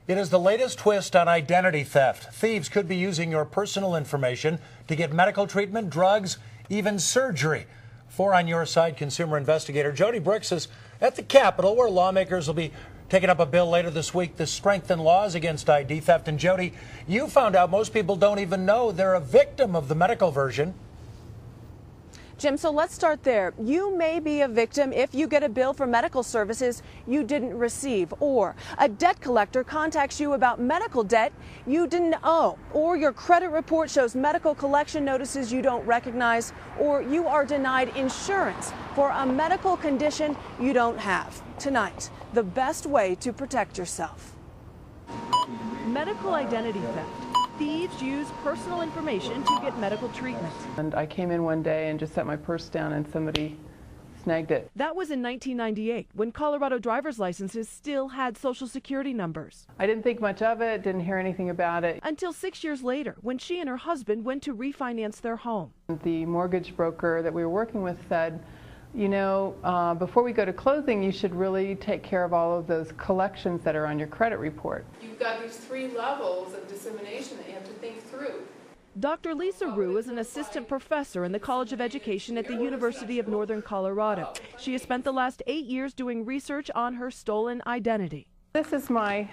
It is the latest twist on identity theft. Thieves could be using your personal information to get medical treatment, drugs, even surgery. For On Your Side consumer investigator Jody Brooks is at the Capitol, where lawmakers will be taking up a bill later this week to strengthen laws against ID theft. And Jody, you found out most people don't even know they're a victim of the medical version. Jim, so let's start there. You may be a victim if you get a bill for medical services you didn't receive, or a debt collector contacts you about medical debt you didn't owe, or your credit report shows medical collection notices you don't recognize, or you are denied insurance for a medical condition you don't have. Tonight, the best way to protect yourself. Medical identity theft. Thieves use personal information to get medical treatment. And I came in one day and just set my purse down and somebody snagged it. That was in 1998, when Colorado driver's licenses still had Social Security numbers. I didn't think much of it, didn't hear anything about it. Until 6 years later, when she and her husband went to refinance their home. The mortgage broker that we were working with said, you know, before we go to closing, you should really take care of all of those collections that are on your credit report. You've got these 3 levels of dissemination that you have to think through. Dr. Lisa Rue is an assistant professor in the College of Education at the University of Northern Colorado. She has spent the last 8 years doing research on her stolen identity. This is my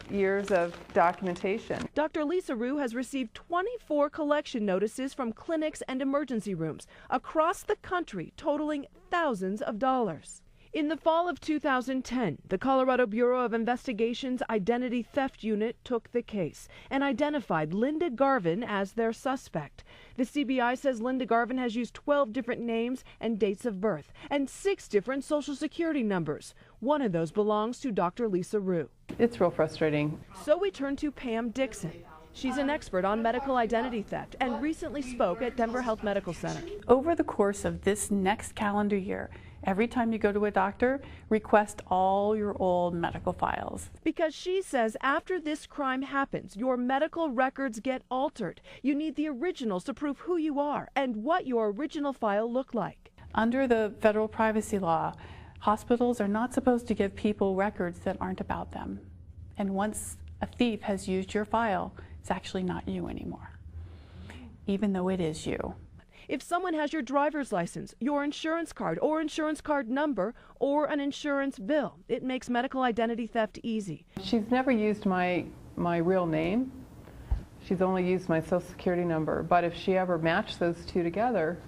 years of documentation. Dr. Lisa Rue has received 24 collection notices from clinics and emergency rooms across the country, totaling thousands of dollars. In the fall of 2010, the Colorado Bureau of Investigation's Identity Theft Unit took the case and identified Linda Garvin as their suspect. The CBI says Linda Garvin has used 12 different names and dates of birth and 6 different Social Security numbers. One of those belongs to Dr. Lisa Rue. It's real frustrating. So we turn to Pam Dixon. She's an expert on medical identity theft and recently spoke at Denver Health Medical Center. Over the course of this next calendar year, every time you go to a doctor, request all your old medical files. Because she says after this crime happens, your medical records get altered. You need the originals to prove who you are and what your original file looked like. Under the federal privacy law, hospitals are not supposed to give people records that aren't about them. And once a thief has used your file, it's actually not you anymore, even though it is you. If someone has your driver's license, your insurance card or insurance card number, or an insurance bill, it makes medical identity theft easy. She's never used my real name. She's only used my Social Security number. But if she ever matched those two together,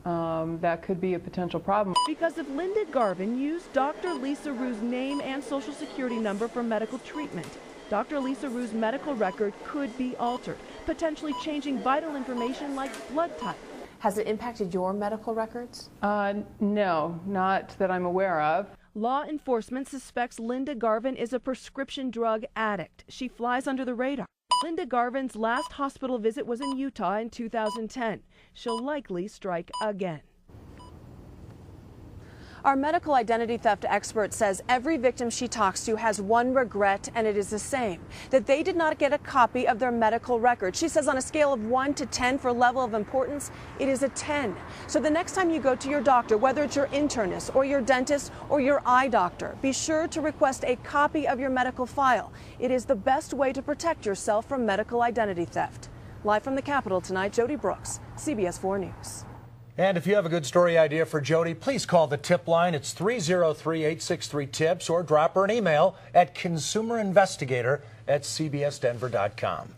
that could be a potential problem. Because if Linda Garvin used Dr. Lisa Rue's name and Social Security number for medical treatment, Dr. Lisa Rue's medical record could be altered, potentially changing vital information like blood type. Has it impacted your medical records? No, not that I'm aware of. Law enforcement suspects Linda Garvin is a prescription drug addict. She flies under the radar. Linda Garvin's last hospital visit was in Utah in 2010. She'll likely strike again. Our medical identity theft expert says every victim she talks to has one regret, and it is the same, that they did not get a copy of their medical record. She says on a scale of 1 to 10 for level of importance, it is a 10. So the next time you go to your doctor, whether it's your internist or your dentist or your eye doctor, be sure to request a copy of your medical file. It is the best way to protect yourself from medical identity theft. Live from the Capitol tonight, Jody Brooks, CBS 4 News. And if you have a good story idea for Jody, please call the tip line. It's 303-863-TIPS, or drop her an email at consumerinvestigator@cbsdenver.com.